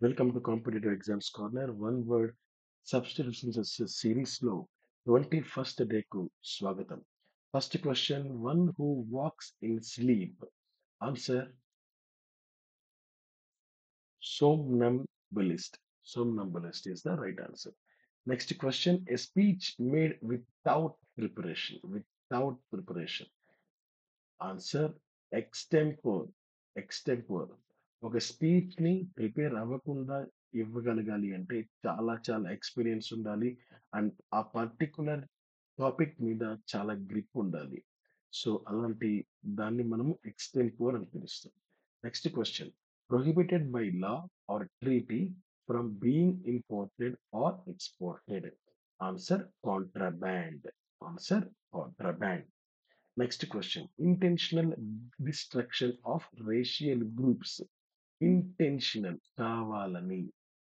Welcome to Competitive Exams Corner. One word substitutions series low. 21st day ku swagatam. First question, one who walks in sleep. Answer, somnambulist. Somnambulist is the right answer. Next question, a speech made without preparation. Without preparation. Answer extempore extempore ఒక speech ని prepare అవ్వకుండా ఇవ్వగలగాలి అంటే చాలా experience ఉండాలి and ఆ particular topic మీద చాలా grip ఉండాలి సో అలాంటి దాన్ని మనము ఎక్స్టెంపోర్ అని పిలుస్తాం next question prohibited by law or treaty from being imported or exported answer contraband answer contraband Next question. Intentional destruction of racial groups. Intentional kavalani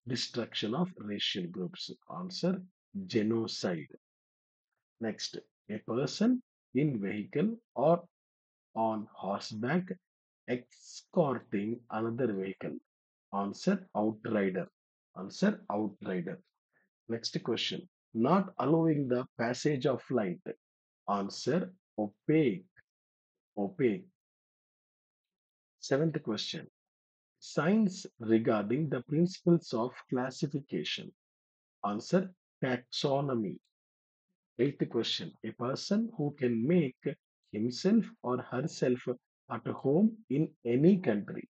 destruction of racial groups. Answer genocide. Next. A person in vehicle or on horseback escorting another vehicle. Answer outrider. Answer outrider. Next question. Not allowing the passage of light. Answer opaque. Opaque. Seventh question. Science regarding the principles of classification. Answer taxonomy. Eighth question. A person who can make himself or herself at home in any country.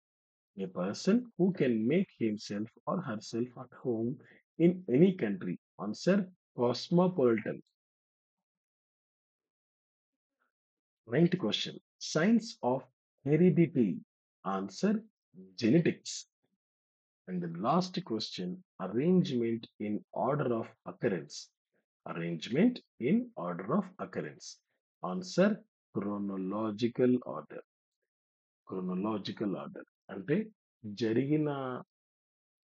A person who can make himself or herself at home in any country. Answer cosmopolitan. Ninth question. Science of heredity. Answer genetics. And the last question, arrangement in order of occurrence. Arrangement in order of occurrence. Answer chronological order. Chronological order. అంటే జరిగిన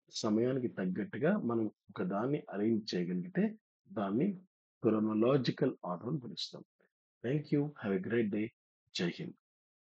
సమయానికి తగ్గట్టుగా మనం ఒక దాన్ని arrange చేయగలిగితే దాన్ని chronological order అని పిలుస్తాం thank you have a great day జై హింద్